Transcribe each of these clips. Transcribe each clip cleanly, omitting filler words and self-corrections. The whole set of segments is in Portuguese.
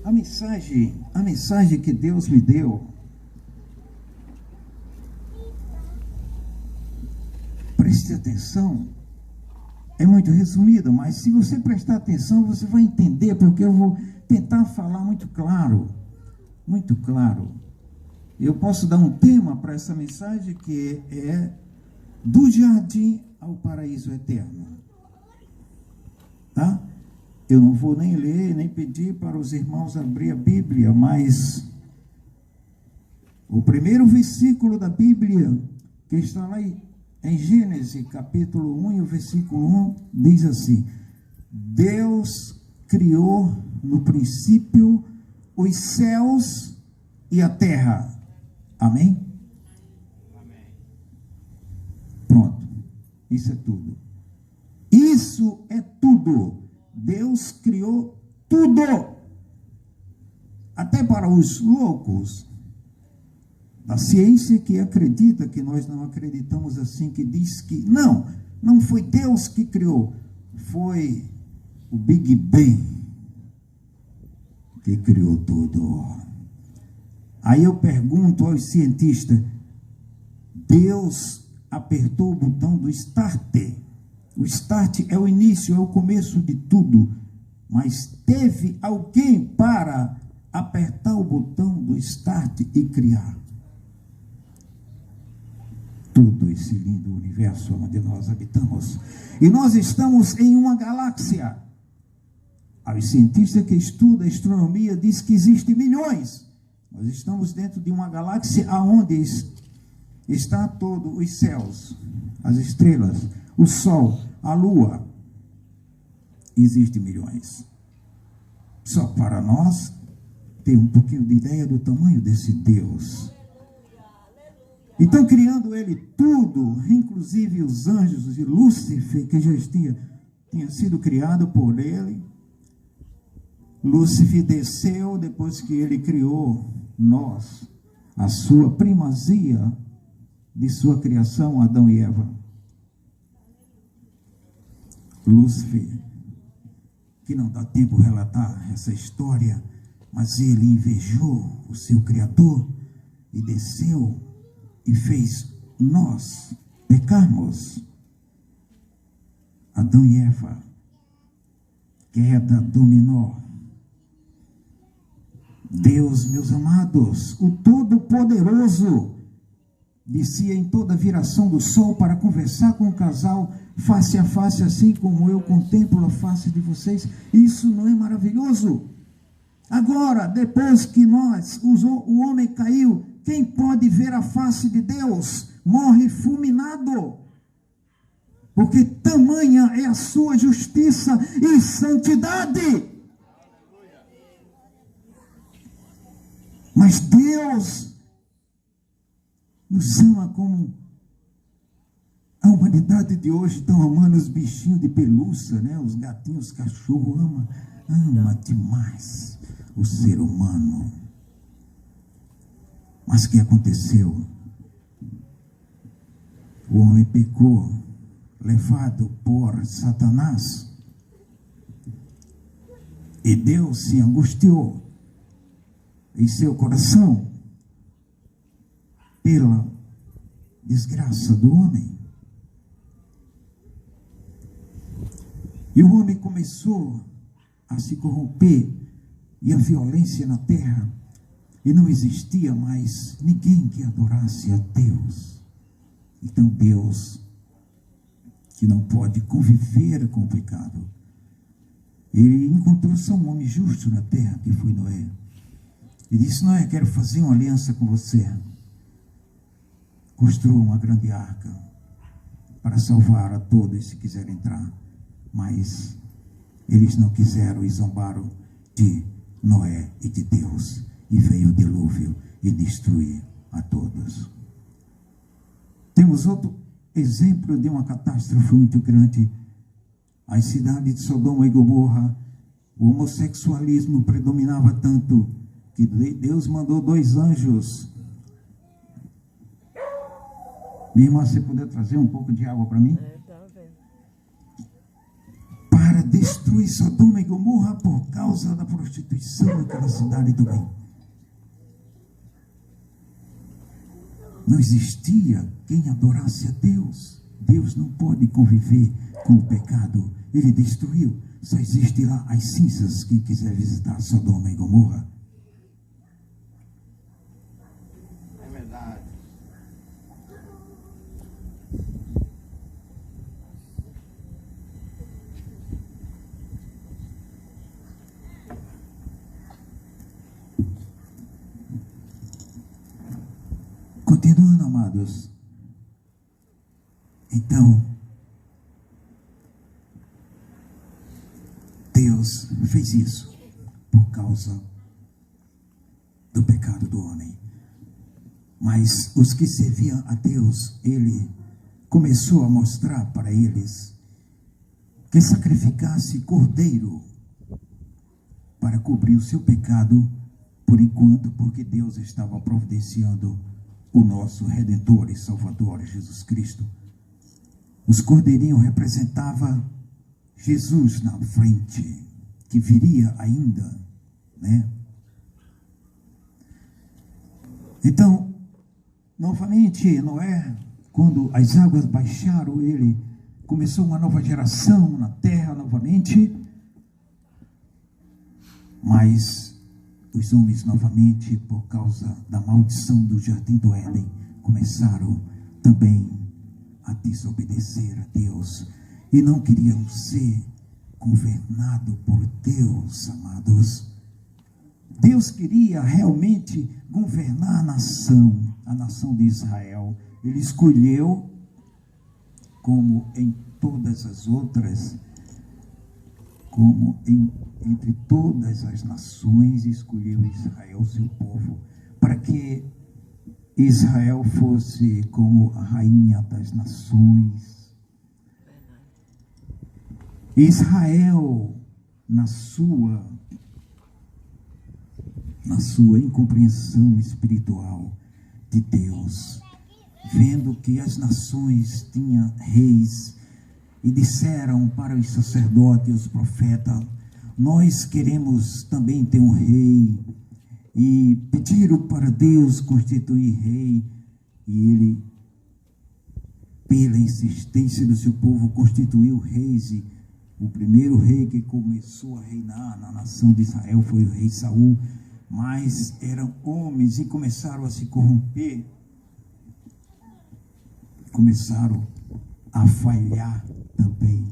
A mensagem que Deus me deu, preste atenção, é muito resumida, mas se você prestar atenção, você vai entender, porque eu vou tentar falar muito claro, muito claro. Eu posso dar um tema para essa mensagem que é do jardim ao paraíso eterno, tá? Eu não vou nem ler, nem pedir para os irmãos abrir a Bíblia, mas o primeiro versículo da Bíblia, que está lá em Gênesis, capítulo 1, e o versículo 1, diz assim: Deus criou no princípio os céus e a terra. Amém? Amém. Pronto. Isso é tudo. Isso é tudo. Deus criou tudo. Até para os loucos da ciência que acredita que nós não acreditamos assim, que diz que não foi Deus que criou, foi o Big Bang que criou tudo. Aí eu pergunto aos cientistas: Deus apertou o botão do start? O start é o início, é o começo de tudo, mas teve alguém para apertar o botão do start e criar todo esse lindo universo onde nós habitamos. E nós estamos em uma galáxia. Os cientistas que estudam astronomia dizem que existem milhões. Nós estamos dentro de uma galáxia onde está todos os céus, as estrelas, o Sol, a Lua. Existem milhões. Só para nós ter um pouquinho de ideia do tamanho desse Deus. Então, criando ele tudo, inclusive os anjos e Lúcifer, que já tinha sido criado por ele. Lúcifer desceu depois que ele criou nós, a sua primazia de sua criação, Adão e Eva. Lúcifer, que não dá tempo de relatar essa história, mas ele invejou o seu Criador e desceu e fez nós pecarmos. Adão e Eva, queda dominou. Deus, meus amados, o Todo-Poderoso, descia em toda a viração do sol para conversar com o casal face a face, assim como eu contemplo a face de vocês. Isso não é maravilhoso? Agora, depois que o homem caiu, quem pode ver a face de Deus morre fulminado, porque tamanha é a sua justiça e santidade. Mas Deus nos ama como a humanidade de hoje estão amando os bichinhos de pelúcia, né? Os gatinhos, os cachorros, ama demais o ser humano. Mas o que aconteceu? O homem pecou, levado por Satanás, e Deus se angustiou em seu coração pela desgraça do homem. E o homem começou a se corromper, e a violência na terra, e não existia mais ninguém que adorasse a Deus. Então Deus, que não pode conviver com o pecado, ele encontrou só um homem justo na terra, que foi Noé. E disse: Noé, quero fazer uma aliança com você. Construa uma grande arca para salvar a todos se quiserem entrar. Mas eles não quiseram e zombaram de Noé e de Deus. E veio o dilúvio e destruiu a todos. Temos outro exemplo de uma catástrofe muito grande. As cidades de Sodoma e Gomorra, o homossexualismo predominava tanto que Deus mandou 2 anjos. Minha irmã, se puder trazer um pouco de água para mim? Tá vendo. Para destruir destruir Sodoma e Gomorra por causa da prostituição daquela cidade também. Não existia quem adorasse a Deus. Deus não pode conviver com o pecado. Ele destruiu. Só existe lá as cinzas. Quem quiser visitar Sodoma e Gomorra. É verdade. Continuando, amados. Então, Deus fez isso por causa do pecado do homem. Mas os que serviam a Deus, Ele começou a mostrar para eles que sacrificasse cordeiro para cobrir o seu pecado, por enquanto, porque Deus estava providenciando o nosso Redentor e Salvador, Jesus Cristo. Os cordeirinhos representavam Jesus na frente, que viria ainda, né? Então, novamente, Noé, quando as águas baixaram, ele começou uma nova geração na terra novamente, mas os homens novamente, por causa da maldição do jardim do Éden, começaram também a desobedecer a Deus e não queriam ser governados por Deus, amados. Deus queria realmente governar a nação de Israel. Ele escolheu, como em todas as outras, entre todas as nações, escolheu Israel, seu povo, para que Israel fosse como a rainha das nações. Israel, na sua incompreensão espiritual de Deus, vendo que as nações tinham reis, e disseram para os sacerdotes e os profetas: nós queremos também ter um rei. E pediram para Deus constituir rei, e ele, pela insistência do seu povo, constituiu reis. E o primeiro rei que começou a reinar na nação de Israel foi o rei Saul, mas eram homens e começaram a se corromper, começaram a falhar também,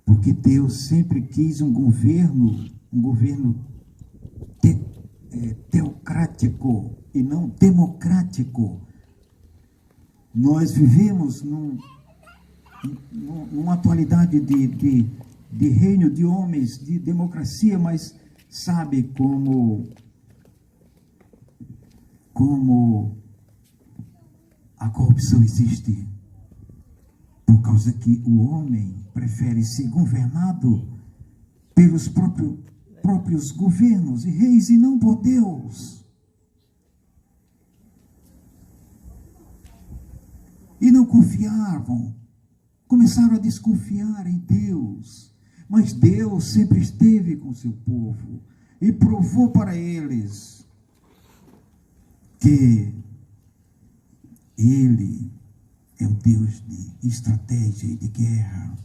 porque Deus sempre quis um governo teocrático e não democrático. Nós vivemos numa atualidade de reino de homens, de democracia, mas sabe como a corrupção existe? Por causa que o homem prefere ser governado pelos próprios governos e reis e não por Deus. E não confiavam, começaram a desconfiar em Deus. Mas Deus sempre esteve com o seu povo e provou para eles que Ele é o Deus de estratégia e de guerra,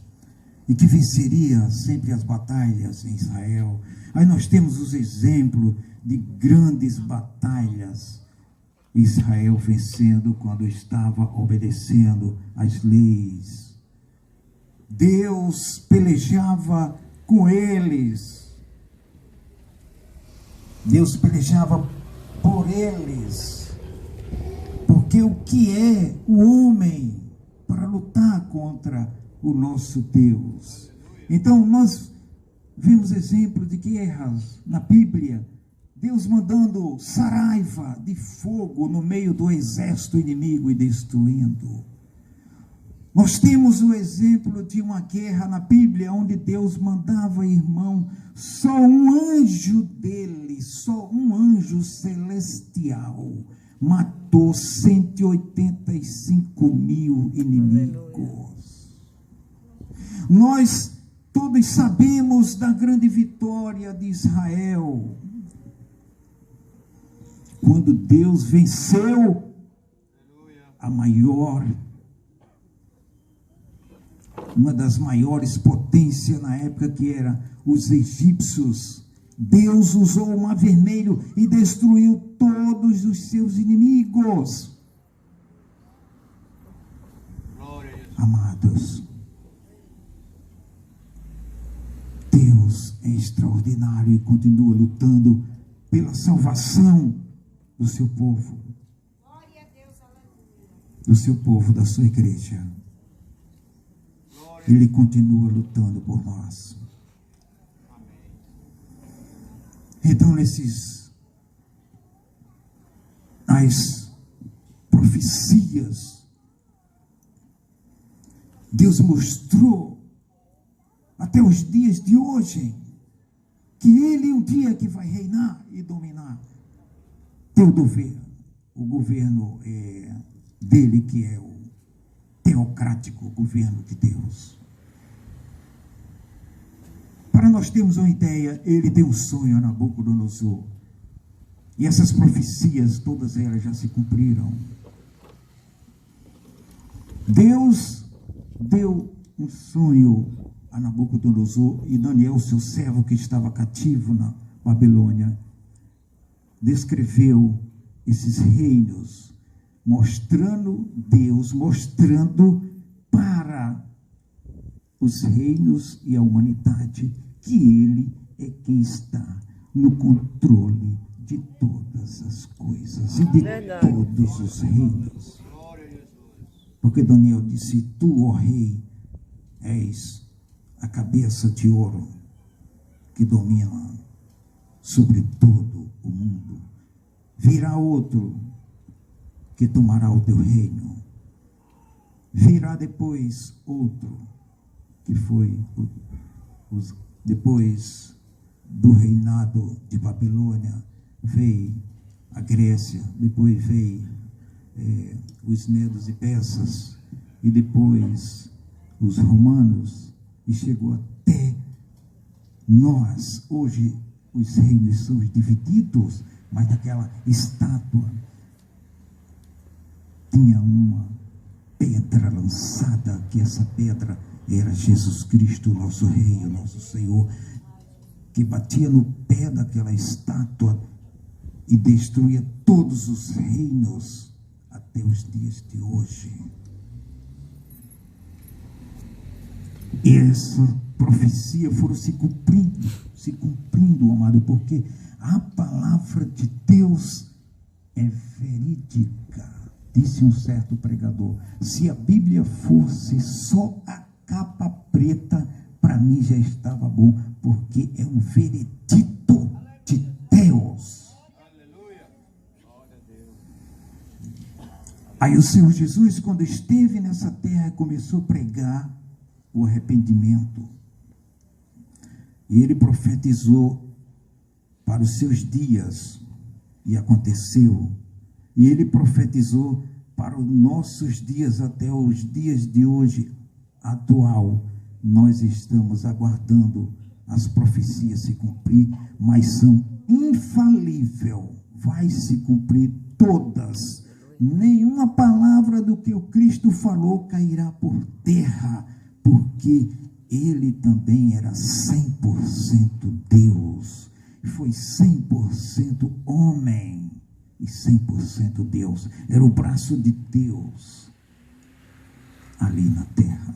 e que venceria sempre as batalhas em Israel. Aí nós temos os exemplos de grandes batalhas, Israel vencendo quando estava obedecendo às leis. Deus pelejava com eles. Deus pelejava por eles. Porque o que é o homem para lutar contra o nosso Deus? Então nós vemos exemplos de guerras na Bíblia, Deus mandando saraiva de fogo no meio do exército inimigo e destruindo. Nós temos o exemplo de uma guerra na Bíblia, onde Deus mandava, irmão, só um anjo dele, só um anjo celestial, matou 185 mil inimigos. Nós Todos sabemos da grande vitória de Israel, quando Deus venceu uma das maiores potências na época, que era os egípcios. Deus usou o Mar Vermelho e destruiu todos os seus inimigos. Amados, Deus é extraordinário e continua lutando pela salvação do seu povo. Do seu povo, da sua igreja. Ele continua lutando por nós. Então, as profecias, Deus mostrou até os dias de hoje que Ele um dia que vai reinar e dominar todo o governo dele, que é o teocrático governo de Deus. Para nós termos uma ideia, ele deu um sonho a Nabucodonosor. E essas profecias, todas elas já se cumpriram. Deus deu um sonho a Nabucodonosor, e Daniel, seu servo que estava cativo na Babilônia, descreveu esses reinos, mostrando para os reinos e a humanidade que Ele é quem está no controle de todas as coisas e de todos os reinos. Porque Daniel disse: tu, ó rei, és a cabeça de ouro que domina sobre todo o mundo. Virá outro que tomará o teu reino. Virá depois outro, que foi depois do reinado de Babilônia, veio a Grécia, depois veio os medos e persas, e depois os romanos, e chegou até nós. Hoje os reinos são divididos, mas naquela estátua tinha uma pedra lançada, que essa pedra era Jesus Cristo, nosso Rei, o nosso Senhor, que batia no pé daquela estátua e destruía todos os reinos até os dias de hoje. E essa profecia foram se cumprindo, amado, porque a palavra de Deus é verídica. Disse um certo pregador: se a Bíblia fosse só a capa preta, para mim já estava bom, porque é um veredito de Deus. Aí o Senhor Jesus, quando esteve nessa terra, começou a pregar o arrependimento. E ele profetizou para os seus dias, e aconteceu. E ele profetizou para os nossos dias, até os dias de hoje, atual. Nós estamos aguardando as profecias se cumprir, mas são infalíveis. Vai se cumprir todas. Nenhuma palavra do que o Cristo falou cairá por terra, porque ele também era 100% Deus, foi 100% homem e 100% Deus. Era o braço de Deus ali na terra.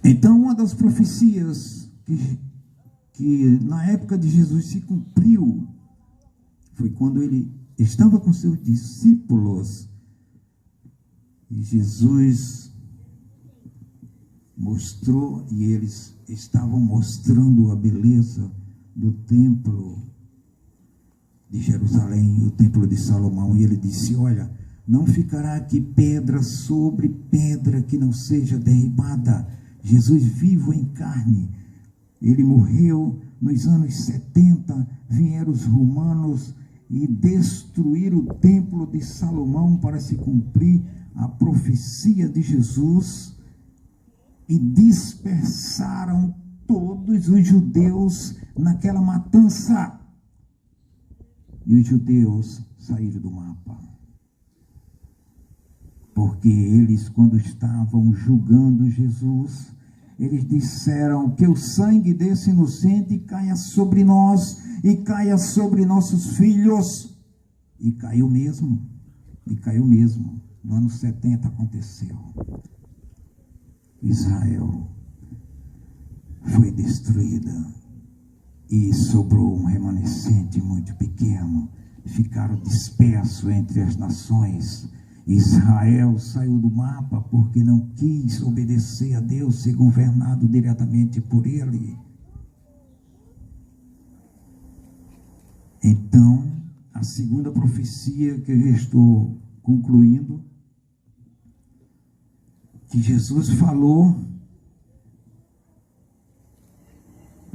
Então, uma das profecias que na época de Jesus se cumpriu foi quando ele estava com seus discípulos e Jesus mostrou, e eles estavam mostrando a beleza do templo de Jerusalém, o templo de Salomão, e ele disse: olha, não ficará aqui pedra sobre pedra que não seja derribada. Jesus vivo em carne, ele morreu nos anos 70, vieram os romanos e destruíram o templo de Salomão para se cumprir a profecia de Jesus, e dispersaram todos os judeus naquela matança. E os judeus saíram do mapa. Porque eles, quando estavam julgando Jesus, eles disseram que o sangue desse inocente caia sobre nós e caia sobre nossos filhos. E caiu mesmo. E caiu mesmo. No ano 70 aconteceu. Israel foi destruída e sobrou um remanescente muito pequeno. Ficaram dispersos entre as nações. Israel saiu do mapa porque não quis obedecer a Deus, ser governado diretamente por ele. Então, a segunda profecia que eu já estou concluindo, que Jesus falou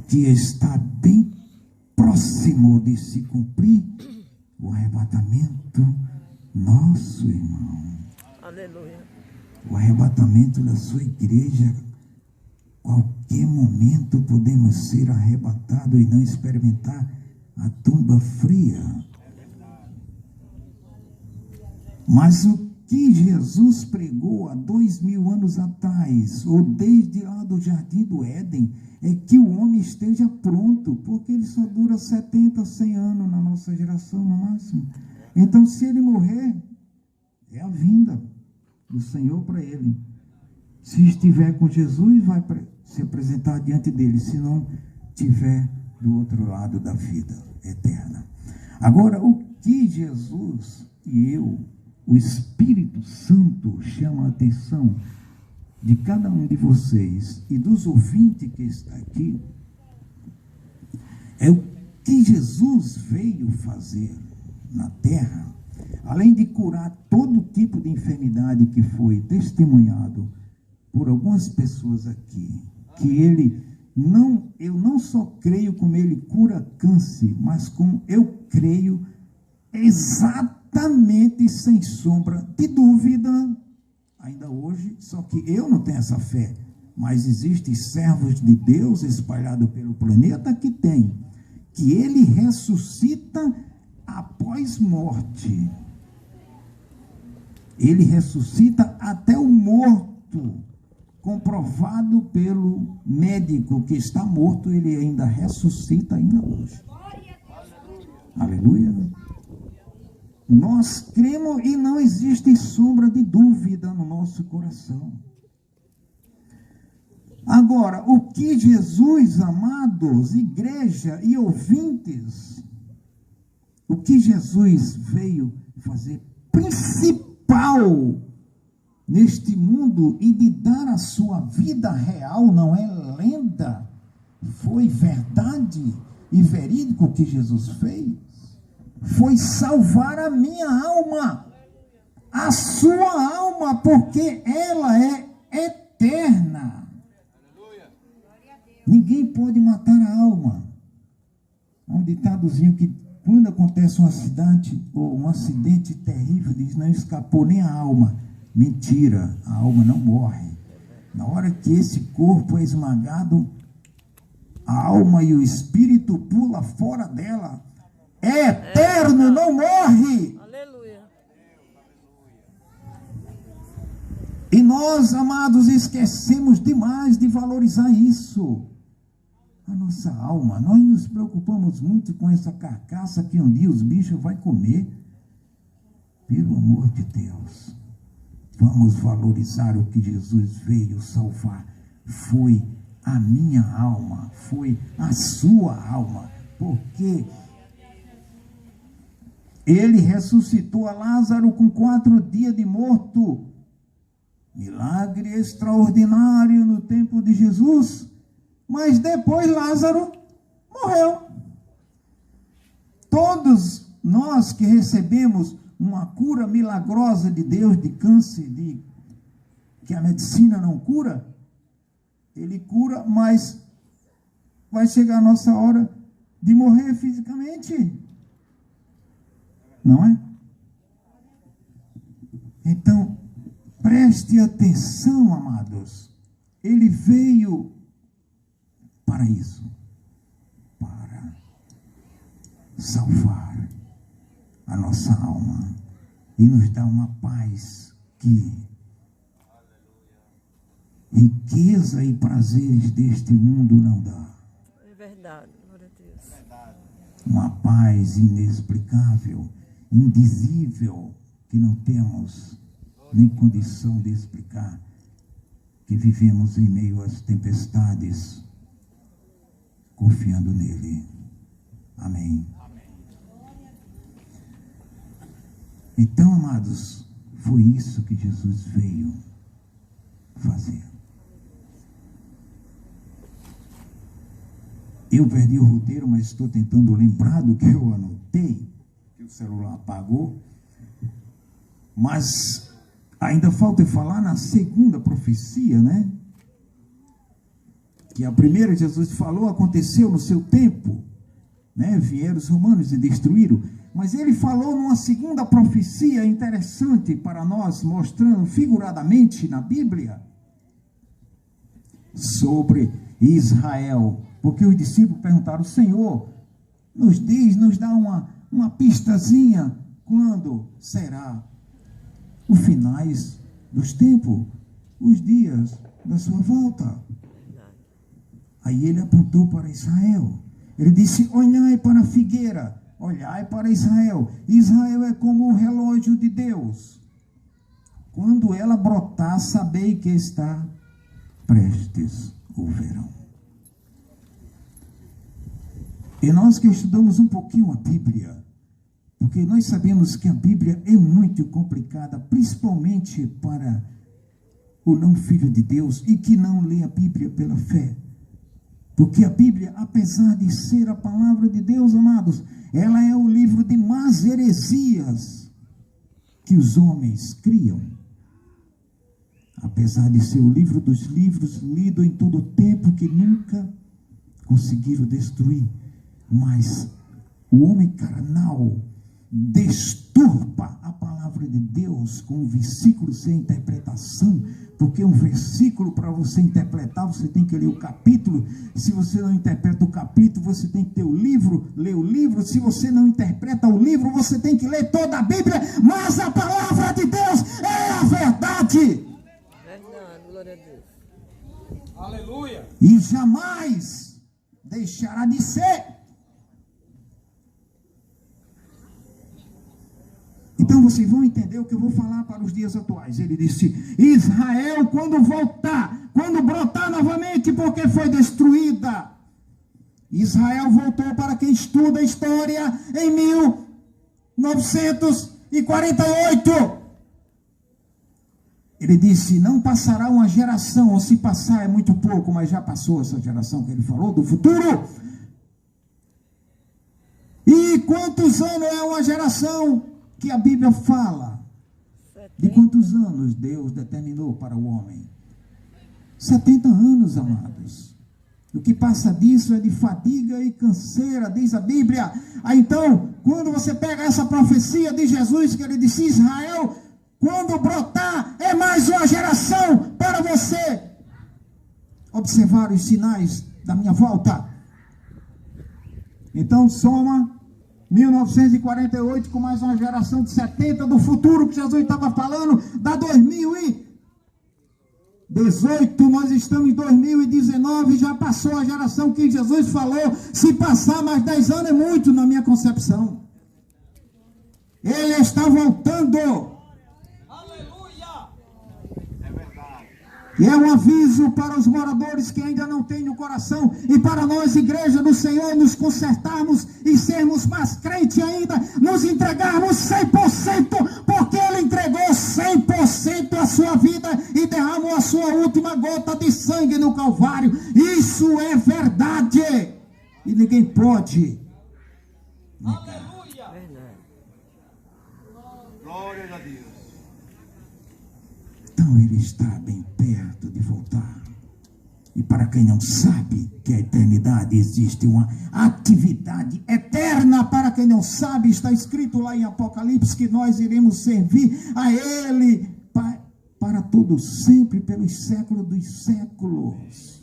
que está bem próximo de se cumprir o arrebatamento nosso, irmão. Aleluia. O arrebatamento da sua igreja. Qualquer momento podemos ser arrebatados e não experimentar a tumba fria. Mas o que Jesus pregou há 2000 anos atrás, ou desde lá do Jardim do Éden, é que o homem esteja pronto, porque ele só dura 70, 100 anos na nossa geração, no máximo. Então, se ele morrer, é a vinda do Senhor para ele. Se estiver com Jesus, vai se apresentar diante dele. Se não estiver do outro lado da vida eterna. Agora, o que Jesus e eu, o Espírito Santo, chama a atenção de cada um de vocês e dos ouvintes que está aqui, é o que Jesus veio fazer na terra, além de curar todo tipo de enfermidade que foi testemunhado por algumas pessoas aqui, que ele não, eu não só creio como ele cura câncer, mas como eu creio exatamente sem sombra de dúvida, ainda hoje, só que eu não tenho essa fé, mas existem servos de Deus espalhados pelo planeta que tem, que ele ressuscita após morte. Ele ressuscita até o morto, comprovado pelo médico que está morto, ele ainda ressuscita ainda hoje. Aleluia. Nós cremos e não existe sombra de dúvida no nosso coração. Agora, o que Jesus, amados, igreja e ouvintes, o que Jesus veio fazer principal neste mundo e de dar a sua vida real, não é lenda, foi verdade e verídico o que Jesus fez, foi salvar a minha alma, a sua alma, porque ela é eterna. Ninguém pode matar a alma. Há um ditadozinho que quando acontece um acidente ou um acidente terrível, diz, não escapou nem a alma. Mentira, a alma não morre. Na hora que esse corpo é esmagado, a alma e o espírito pula fora dela. É eterno, não morre. Aleluia. E nós, amados, esquecemos demais de valorizar isso. A nossa alma, nós nos preocupamos muito com essa carcaça que um dia os bichos vão comer. Pelo amor de Deus, vamos valorizar o que Jesus veio salvar. Foi a minha alma, foi a sua alma, porque ele ressuscitou a Lázaro com 4 dias de morto. Milagre extraordinário no tempo de Jesus. Mas depois Lázaro morreu. Todos nós que recebemos uma cura milagrosa de Deus, de câncer, que a medicina não cura, ele cura, mas vai chegar a nossa hora de morrer fisicamente. Não é? Então, preste atenção, amados. ele veio para isso, para salvar a nossa alma e nos dar uma paz que riqueza e prazeres deste mundo não dá. É verdade, glória a Deus. Uma paz inexplicável, indizível, que não temos nem condição de explicar, que vivemos em meio às tempestades, confiando nele. Amém. Então, amados, foi isso que Jesus veio fazer. Eu perdi o roteiro, mas estou tentando lembrar do que eu anotei, que o celular apagou. Mas ainda falta falar na segunda profecia, né? Que a primeira Jesus falou, aconteceu no seu tempo, né? Vieram os romanos e destruíram. Mas ele falou numa segunda profecia interessante para nós, mostrando figuradamente na Bíblia sobre Israel. Porque os discípulos perguntaram: Senhor, nos diz, nos dá uma pistazinha, quando será os finais dos tempos, os dias da sua volta. Aí ele apontou para Israel. Ele disse: olhai para a figueira, olhai para Israel. Israel é como o relógio de Deus. Quando ela brotar, sabei que está prestes o verão. E nós que estudamos um pouquinho a Bíblia, porque nós sabemos que a Bíblia é muito complicada, principalmente para o não filho de Deus e que não lê a Bíblia pela fé. Porque a Bíblia, apesar de ser a palavra de Deus, amados, ela é o livro de más heresias que os homens criam. Apesar de ser o livro dos livros, lido em todo o tempo, que nunca conseguiram destruir. Mas o homem carnal desturpa a palavra de Deus com um versículo sem interpretação, porque um versículo, para você interpretar, você tem que ler o capítulo. Se você não interpreta o capítulo, você tem que ter o livro, ler o livro. Se você não interpreta o livro, você tem que ler toda a Bíblia. Mas a palavra de Deus é a verdade. Verdade, glória a Deus. Aleluia. E jamais deixará de ser. Então vocês vão entender o que eu vou falar para os dias atuais. Ele disse: Israel, quando voltar, quando brotar novamente, porque foi destruída. Israel voltou, para quem estuda a história, em 1948. Ele disse: não passará uma geração, ou se passar é muito pouco, mas já passou essa geração que ele falou, do futuro. E quantos anos é uma geração que a Bíblia fala? De quantos anos Deus determinou para o homem? 70 anos, amados. O que passa disso é de fadiga e canseira, diz a Bíblia. Então, quando você pega essa profecia de Jesus, que ele disse: Israel, quando brotar, é mais uma geração para você observar os sinais da minha volta. Então, soma 1948 com mais uma geração de 70 do futuro que Jesus estava falando, da 2018, nós estamos em 2019, já passou a geração que Jesus falou. Se passar mais 10 anos é muito na minha concepção. Ele está voltando. E é um aviso para os moradores que ainda não têm no coração, e para nós, igreja do Senhor, nos consertarmos e sermos mais crentes ainda, nos entregarmos 100%, porque Ele entregou 100% a sua vida e derramou a sua última gota de sangue no Calvário. Isso é verdade, e ninguém pode negar. Aleluia. Verdade. Glória a Deus. Então Ele está bem perto de voltar. E para quem não sabe que a eternidade, existe uma atividade eterna. Para quem não sabe, está escrito lá em Apocalipse que nós iremos servir a Ele para para todo sempre, pelos séculos dos séculos.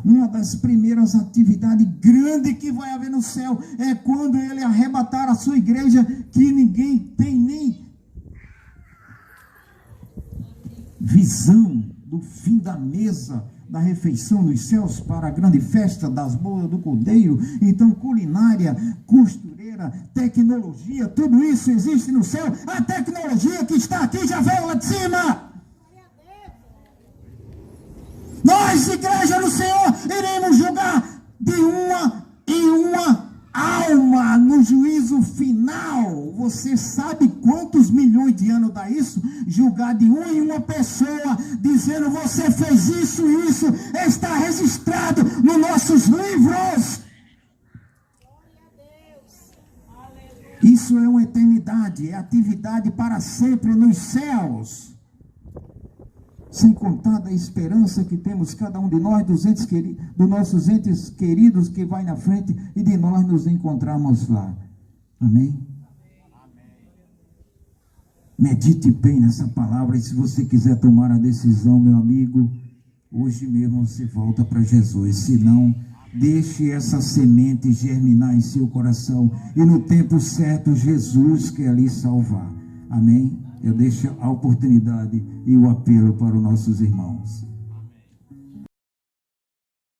Uma das primeiras atividades grandes que vai haver no céu é quando ele arrebatar a sua igreja, que ninguém tem nem visão do fim da mesa da refeição nos céus para a grande festa das bodas do Cordeiro. Então, culinária, costureira, tecnologia, tudo isso existe no céu. A tecnologia que está aqui já veio lá de cima. Nós, igreja do Senhor, iremos julgar de uma em uma alma no juízo final. Você sabe quantos milhões de anos dá isso? Julgar de uma em uma pessoa, dizendo: você fez isso e isso, está registrado nos nossos livros. Isso é uma eternidade, é atividade para sempre nos céus. Sem contar da esperança que temos cada um de nós, dos nossos entes queridos que vai na frente, e de nós nos encontrarmos lá. Amém? Medite bem nessa palavra, e se você quiser tomar a decisão, meu amigo, hoje mesmo você volta para Jesus. Se não, deixe essa semente germinar em seu coração, e no tempo certo Jesus quer lhe salvar. Amém? Eu deixo a oportunidade e o apelo para os nossos irmãos.